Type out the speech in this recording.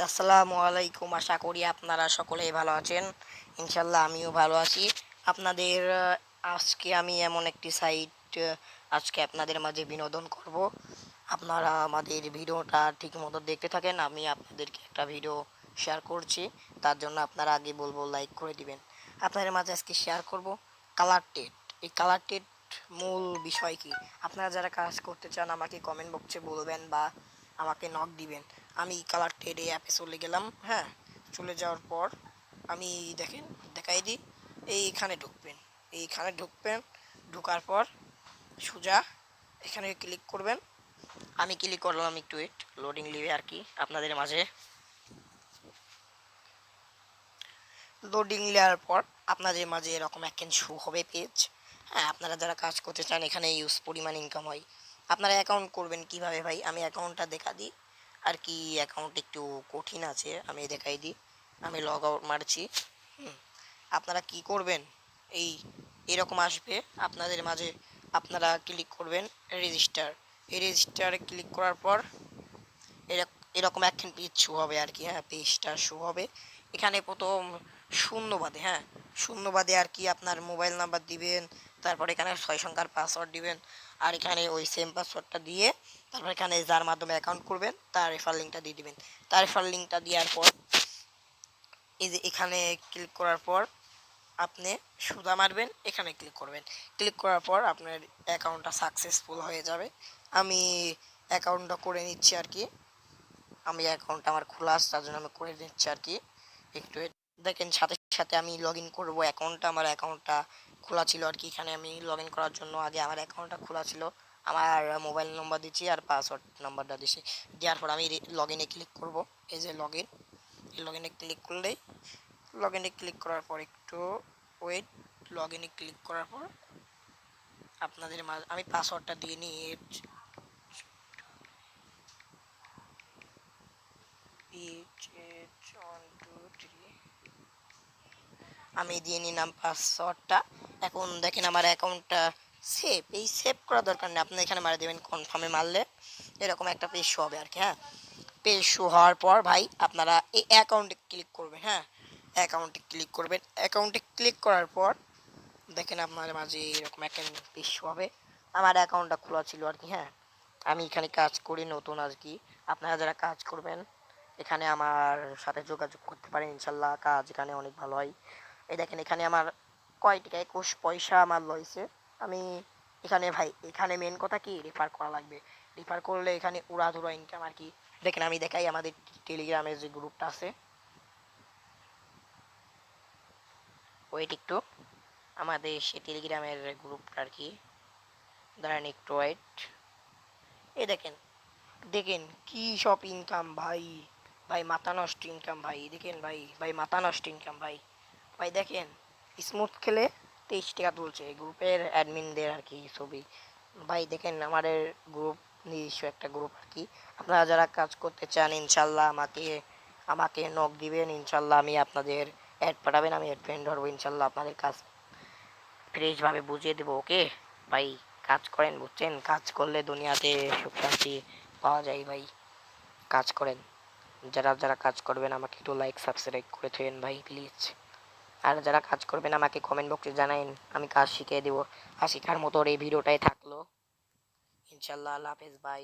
আসসালামু আলাইকুম, আশা করি আপনারা সকলেই ভালো আছেন। ইনশাল্লাহ আমিও ভালো আছি। আপনাদের আজকে আমি এমন একটি সাইট আজকে আপনাদের মাঝে বিনোদন করব। আপনারা আমাদের ভিডিওটা ঠিক মতো দেখতে থাকেন। আমি আপনাদেরকে একটা ভিডিও শেয়ার করছি, তার জন্য আপনারা আগে বলবো লাইক করে দিবেন। আপনাদের মাঝে আজকে শেয়ার করব কালার টেট। এই কালার টেট মূল বিষয় কি, আপনারা যারা কাজ করতে চান আমাকে কমেন্ট বক্সে বলবেন বা আমাকে নক দিবেন। আমি কালার টেডে অ্যাপে চলে গেলাম। হ্যাঁ, চলে যাওয়ার পর আমি দেখেন দেখাই দিই। এইখানে ঢুকবেন, এইখানে ঢুকবেন। ঢোকার পর সোজা এখানে ক্লিক করবেন। আমি ক্লিক করলাম, একটু ওয়েট, লোডিং নেবে আর কি। আপনাদের মাঝে লোডিং নেওয়ার পর আপনাদের মাঝে এরকম একখান শো হবে পেজ। হ্যাঁ, আপনারা যারা কাজ করতে চান এখানে ইউজ পরিমাণ ইনকাম হয়। আপনারা অ্যাকাউন্ট করবেন কিভাবে ভাই, আমি অ্যাকাউন্টটা দেখা দিই আর কি। অ্যাকাউন্ট একটু কঠিন আছে, আমি দেখাই দিই। আমি লগ আউট মারছি। আপনারা কি করবেন, এই এরকম আসবে আপনাদের মাঝে। আপনারা ক্লিক করবেন রেজিস্টার। এই রেজিস্টারে ক্লিক করার পর এরকম একখান পেজ শো হবে আর কি। হ্যাঁ, পেজটা শো হবে। এখানে প্রথম শূন্যবাদে, হ্যাঁ শূন্যবাদে আর কি আপনার মোবাইল নাম্বার দিবেন। তারপর এখানে 6 সংখ্যার পাসওয়ার্ড দিবেন। আর এখানে ওই সেম পাসওয়ার্ডটা দিয়ে তারপর এখানে যার মাধ্যমে অ্যাকাউন্ট করবেন তার রেফার লিঙ্কটা দিয়ে দিবেন। তার রেফার লিঙ্কটা দেওয়ার পর এই যে এখানে ক্লিক করার পর আপনি সুদা মারবেন, এখানে ক্লিক করবেন। ক্লিক করার পর আপনার অ্যাকাউন্টটা সাকসেসফুল হয়ে যাবে। আমি অ্যাকাউন্টটা করে নিচ্ছি আর কি। আমি অ্যাকাউন্ট আমার খোলা আছে, তার জন্য আমি করে নিচ্ছি আর কি। একটু দেখেন, সাথে সাথে আমি লগ ইন করবো অ্যাকাউন্টটা। আমার অ্যাকাউন্টটা খোলা ছিল আর কি। এখানে আমি লগ ইন করার জন্য আগে আমার অ্যাকাউন্টটা খোলা ছিল। আমার মোবাইল নম্বর দিচ্ছি আর পাসওয়ার্ড নাম্বারটা দিচ্ছি। দেওয়ার পর আমি লগ ইনে ক্লিক করবো। এই যে লগ ইন, এই লগ ইনে ক্লিক করলেই, লগ ইনে ক্লিক করার পর একটু ওয়েট, লগ ইনে ক্লিক করার পর আপনাদের আমি পাসওয়ার্ডটা দিয়ে নিই। আমি দিয়ে নিলাম পাসওয়ার্ডটা। এখন দেখেন আমার অ্যাকাউন্টটা সেভ। এই সেভ করা দরকার নেই, আপনি এখানে মারা দেবেন। কনফার্মে মারলে এরকম একটা পেজ শো হবে আর কি। হ্যাঁ, পেজ শো হওয়ার পর ভাই আপনারা এই অ্যাকাউন্টে ক্লিক করবেন। হ্যাঁ, অ্যাকাউন্টে ক্লিক করবেন। অ্যাকাউন্টে ক্লিক করার পর দেখেন আপনার মাঝে এরকম একটা পেজ শো হবে। আমার অ্যাকাউন্টটা খোলা ছিল আর কি। হ্যাঁ, আমি এখানে কাজ করি নতুন আর কি। আপনারা যারা কাজ করবেন এখানে আমার সাথে যোগাযোগ করতে পারেন। ইনশাল্লাহ কাজ এখানে অনেক ভালো হয়। এই দেখেন এখানে আমার কয় টাকা, 21 পয়সা আমার লইছে। আমি এখানে ভাই, এখানে মেন কথা কি, রেফার করা লাগবে। রেফার করলে এখানে উড়াধুরা ইনকাম আর কি। দেখেন আমি দেখাই, আমাদের টেলিগ্রামের যে গ্রুপটা আছে, ওয়েট একটু, আমাদের সে টেলিগ্রামের গ্রুপটা আর কি। দাঁড়ান একটু ওয়েট। এই দেখেন, দেখেন কি সব ইনকাম ভাই। ভাই মাথা নষ্ট ইনকাম ভাই। দেখেন ভাই, ভাই মাথা নষ্ট ইনকাম ভাই। ভাই দেখেন, স্মুথ খেলে 23 টাকা তুলছে গ্রুপের অ্যাডমিনদের আর কি ছবি। ভাই দেখেন আমাদের গ্রুপ, নিজস্ব একটা গ্রুপ আর কি। আপনারা যারা কাজ করতে চান ইনশাল্লাহ আমাকে আমাকে নক দিবেন। ইনশাল্লাহ আমি আপনাদের অ্যাড পাঠাবেন, আমি অ্যাড ফ্রেন্ড ধরবো। ইনশাল্লাহ আপনাদের কাজ ফ্রেশভাবে বুঝিয়ে দেবো। ওকে ভাই, কাজ করেন, বুঝছেন? কাজ করলে দুনিয়াতে সুখ শান্তি পাওয়া যায় ভাই। কাজ করেন। যারা যারা কাজ করবেন আমাকে একটু লাইক সাবস্ক্রাইব করে থুয়েন ভাই প্লিজ। আর যারা কাজ করবেন আমাকে কমেন্ট বক্সে জানাইন, আমি কাজ শিখিয়ে দেবো। আর শেখার মতো এই ভিডিওটাই থাকলো। ইনশাল্লাহ, আল্লাহ হাফেজ ভাই।